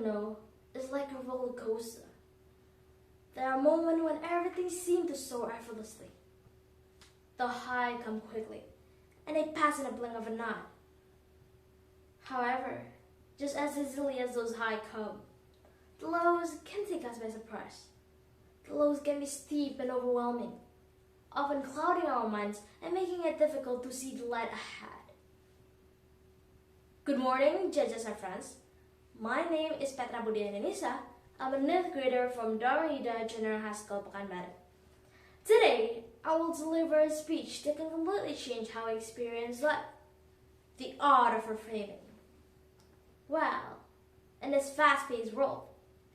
know is like a roller coaster. There are moments when everything seems to soar effortlessly. The high come quickly, and they pass in a blink of an eye. However, just as easily as those highs come, the lows can take us by surprise. The lows can be steep and overwhelming, often clouding our minds and making it difficult to see the light ahead. Good morning, judges and friends. My name is Petra, Budi, and Ainunnisa. I'm a 9th grader from Ainunnisa General High School, Pekanbaru. Today, I will deliver a speech that can completely change how I experience life. The art of reframing. Well, in this fast-paced world,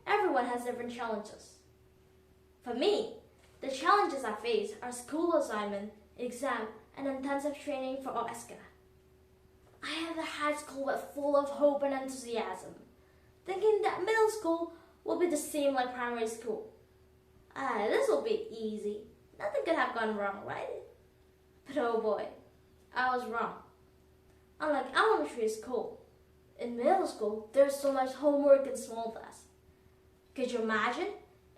everyone has different challenges. For me, the challenges I face are school assignment, exam, and intensive training for OSCA. I entered high school full of hope and enthusiasm, thinking that middle school will be the same like primary school. This will be easy. Nothing could have gone wrong, right? But oh boy, I was wrong. Unlike elementary school, in middle school, there's so much homework and small tasks. Could you imagine?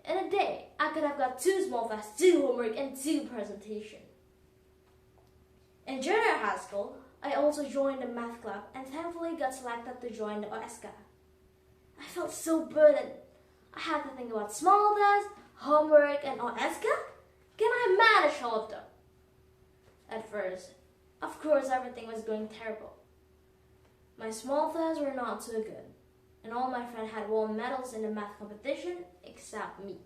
In a day, I could have got 2 small tasks, 2 homework, and 2 presentation. In junior high school, I also joined the math club and thankfully got selected to join the OSCA. I felt so burdened. I had to think about small tasks, homework, and OSCA. Can I manage all of them? At first, of course, everything was going terrible. My small tasks were not so good, and all my friends had won medals in the math competition except me.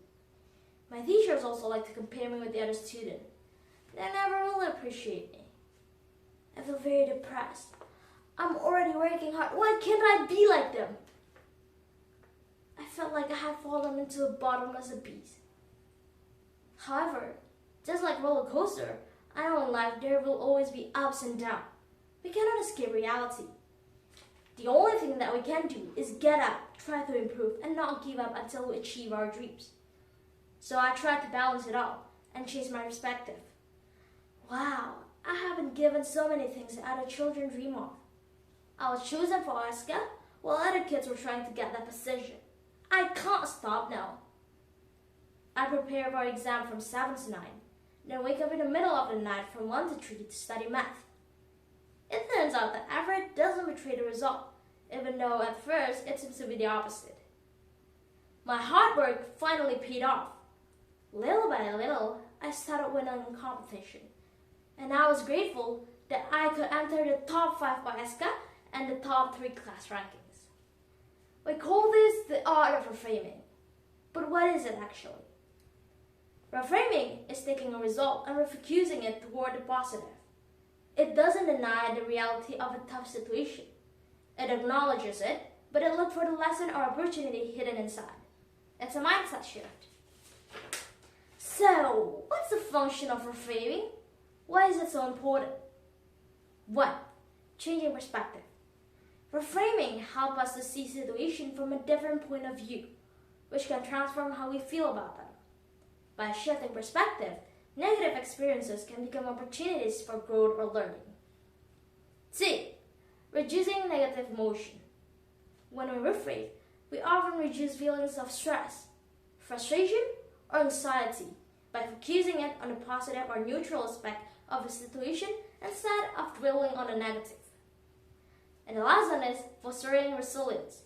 My teachers also liked to compare me with the other students. They never really appreciate me. I feel very depressed. I'm already working hard. Why can't I be like them? I felt like I had fallen into a bottomless abyss. However, just like roller coaster, I know in life there will always be ups and downs. We cannot escape reality. The only thing that we can do is get up, try to improve, and not give up until we achieve our dreams. So I tried to balance it all and change my perspective. Wow, I have been given so many things that other children dream of. I was chosen for OSCA while other kids were trying to get that position. I can't stop now. I prepare for exam from 7 to 9, then wake up in the middle of the night from 1 to 3 to study math. It turns out that effort doesn't betray the result, even though at first it seems to be the opposite. My hard work finally paid off. Little by little, I started winning in competition, and I was grateful that I could enter the top 5 OSCA and the top 3 class rankings. We call this the art of reframing. But what is it actually? Reframing is taking a result and refocusing it toward the positive. It doesn't deny the reality of a tough situation. It acknowledges it, but it looks for the lesson or opportunity hidden inside. It's a mindset shift. So, what's the function of reframing? Why is it so important? 1. Changing perspective. Reframing helps us to see situations from a different point of view, which can transform how we feel about them. By shifting perspective, negative experiences can become opportunities for growth or learning. 2. Reducing negative emotion. When we reframe, we often reduce feelings of stress, frustration, or anxiety by focusing it on the positive or neutral aspect of a situation instead of dwelling on the negative. And the last one is fostering resilience.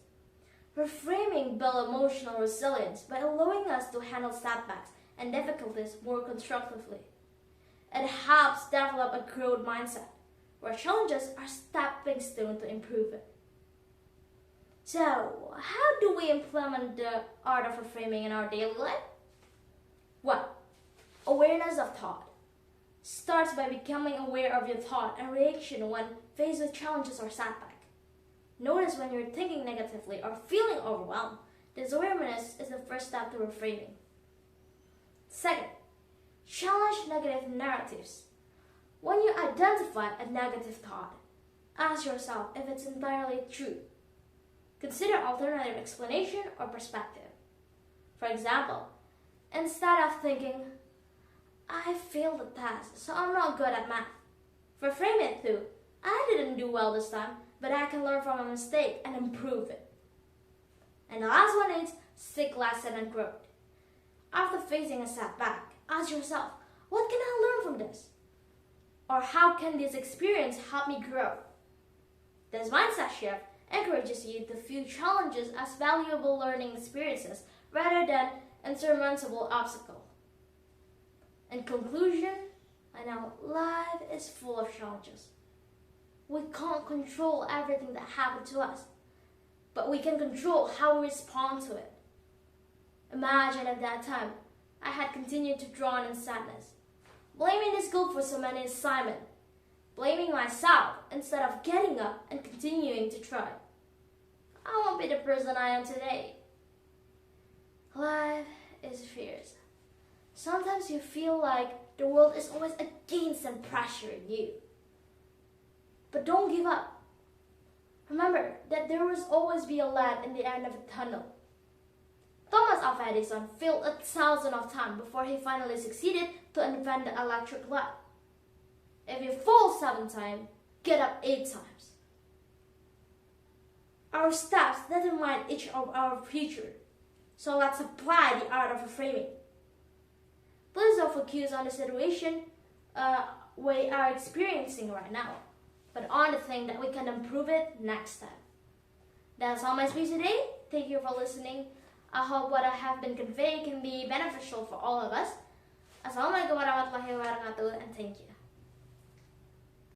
Reframing builds emotional resilience by allowing us to handle setbacks and difficulties more constructively. It helps develop a growth mindset, where challenges are stepping stones to improve it. So, how do we implement the art of reframing in our daily life? 1. Awareness of thought. Starts by becoming aware of your thought and reaction when faced with challenges or setbacks. Notice when you're thinking negatively or feeling overwhelmed. This awareness is the first step to reframing. 2. Challenge negative narratives. When you identify a negative thought, ask yourself if it's entirely true. Consider alternative explanation or perspective. For example, instead of thinking, I failed the test, so I'm not good at math, reframe it to, I didn't do well this time, but I can learn from a mistake and improve it. And the last one is seek lesson and growth. After facing a setback, ask yourself, what can I learn from this? Or how can this experience help me grow? This mindset shift encourages you to view challenges as valuable learning experiences rather than insurmountable obstacles. In conclusion, I know life is full of challenges. We can't control everything that happens to us, but we can control how we respond to it. Imagine at that time, I had continued to drown in sadness, blaming the school for so many assignments, blaming myself instead of getting up and continuing to try. I won't be the person I am today. Life is fierce. Sometimes you feel like the world is always against and pressuring you. But don't give up. Remember that there will always be a light in the end of a tunnel. Thomas Alva Edison failed 1,000 of times before he finally succeeded to invent the electric light. If you fall 7 times, get up 8 times. Our steps determine each of our future, so let's apply the art of reframing. Please don't focus on the situation we are experiencing right now, but on the thing that we can improve it next time. That's all my speech today. Thank you for listening. I hope what I have been conveying can be beneficial for all of us. Assalamualaikum warahmatullahi wabarakatuh, and thank you.